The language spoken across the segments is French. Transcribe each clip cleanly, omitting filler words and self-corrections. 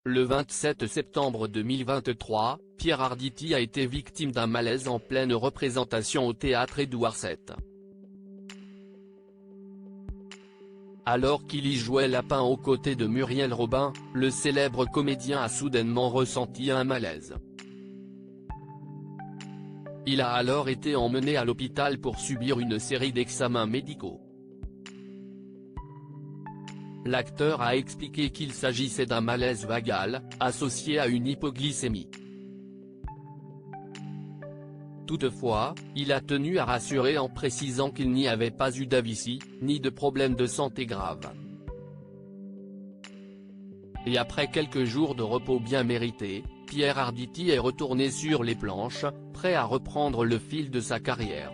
Le 27 septembre 2023, Pierre Arditi a été victime d'un malaise en pleine représentation au théâtre Édouard VII. Alors qu'il y jouait Lapin aux côtés de Muriel Robin, le célèbre comédien a soudainement ressenti un malaise. Il a alors été emmené à l'hôpital pour subir une série d'examens médicaux. L'acteur a expliqué qu'il s'agissait d'un malaise vagal, associé à une hypoglycémie. Toutefois, il a tenu à rassurer en précisant qu'il n'y avait pas eu d'AVC, ni de problème de santé grave. Et après quelques jours de repos bien mérités, Pierre Arditi est retourné sur les planches, prêt à reprendre le fil de sa carrière.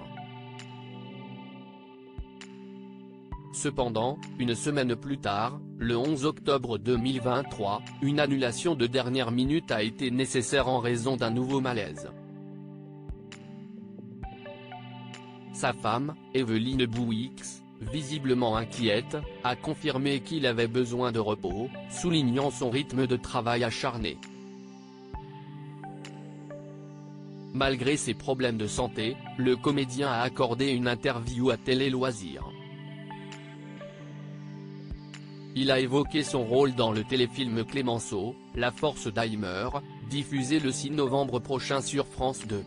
Cependant, une semaine plus tard, le 11 octobre 2023, une annulation de dernière minute a été nécessaire en raison d'un nouveau malaise. Sa femme, Evelyne Bouix, visiblement inquiète, a confirmé qu'il avait besoin de repos, soulignant son rythme de travail acharné. Malgré ses problèmes de santé, le comédien a accordé une interview à Télé Loisirs. Il a évoqué son rôle dans le téléfilm Clémenceau, La Force d'Heimer, diffusé le 6 novembre prochain sur France 2.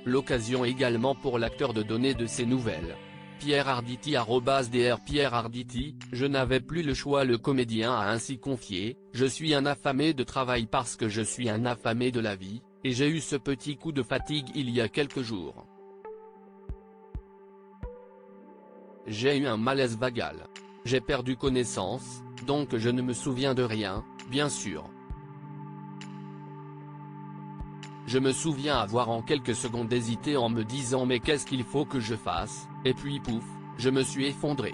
L'occasion également pour l'acteur de donner de ses nouvelles. Pierre Arditi @Dr Pierre Arditi, je n'avais plus le choix. Le comédien a ainsi confié, je suis un affamé de travail parce que je suis un affamé de la vie, et j'ai eu ce petit coup de fatigue il y a quelques jours. J'ai eu un malaise vagal. J'ai perdu connaissance, donc je ne me souviens de rien, bien sûr. Je me souviens avoir en quelques secondes hésité en me disant mais qu'est-ce qu'il faut que je fasse, et puis pouf, je me suis effondré.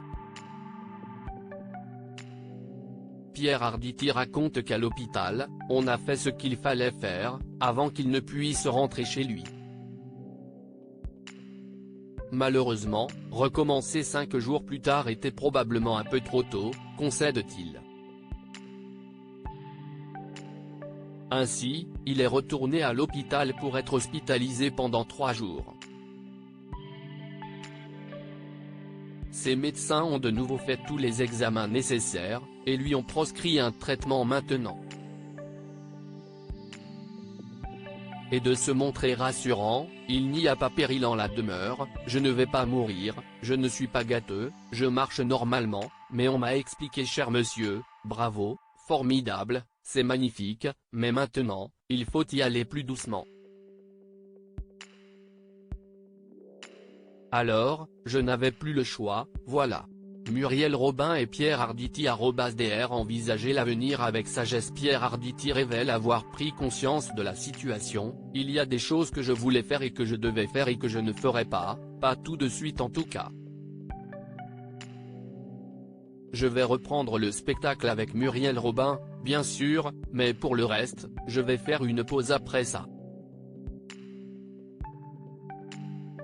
Pierre Arditi raconte qu'à l'hôpital, on a fait ce qu'il fallait faire, avant qu'il ne puisse rentrer chez lui. Malheureusement, recommencer 5 jours plus tard était probablement un peu trop tôt, concède-t-il. Ainsi, il est retourné à l'hôpital pour être hospitalisé pendant 3 jours. Ses médecins ont de nouveau fait tous les examens nécessaires, et lui ont proscrit un traitement maintenant. Et de se montrer rassurant, il n'y a pas péril en la demeure, je ne vais pas mourir, je ne suis pas gâteux, je marche normalement, mais on m'a expliqué cher monsieur, bravo, formidable, c'est magnifique, mais maintenant, il faut y aller plus doucement. Alors, je n'avais plus le choix, voilà. Muriel Robin et Pierre Arditi @Dr envisager l'avenir avec sagesse. Pierre Arditi révèle avoir pris conscience de la situation, il y a des choses que je voulais faire et que je devais faire et que je ne ferai pas tout de suite en tout cas. Je vais reprendre le spectacle avec Muriel Robin, bien sûr, mais pour le reste, je vais faire une pause après ça.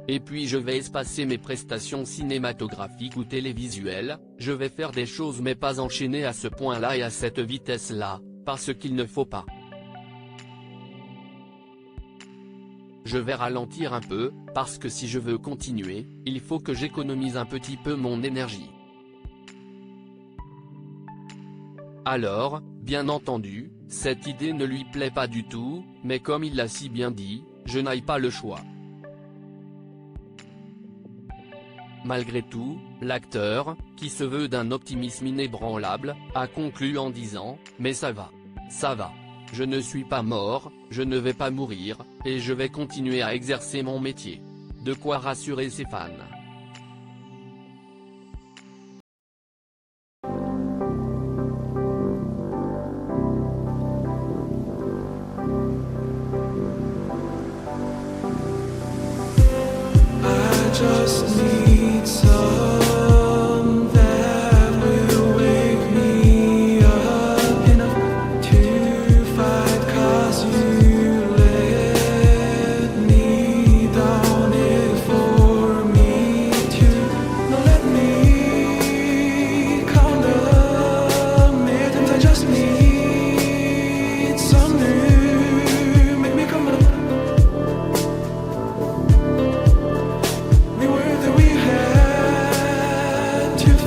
Et puis je vais espacer mes prestations cinématographiques ou télévisuelles, je vais faire des choses mais pas enchaîner à ce point-là et à cette vitesse-là, parce qu'il ne faut pas. Je vais ralentir un peu, parce que si je veux continuer, il faut que j'économise un petit peu mon énergie. Alors, bien entendu, cette idée ne lui plaît pas du tout, mais comme il l'a si bien dit, je n'ai pas le choix. Malgré tout, l'acteur, qui se veut d'un optimisme inébranlable, a conclu en disant « Mais ça va. Je ne suis pas mort, je ne vais pas mourir, et je vais continuer à exercer mon métier. » De quoi rassurer ses fans. Just need some that will wake me up enough to fight, 'cause you let me down it for me to not let me condemn it. to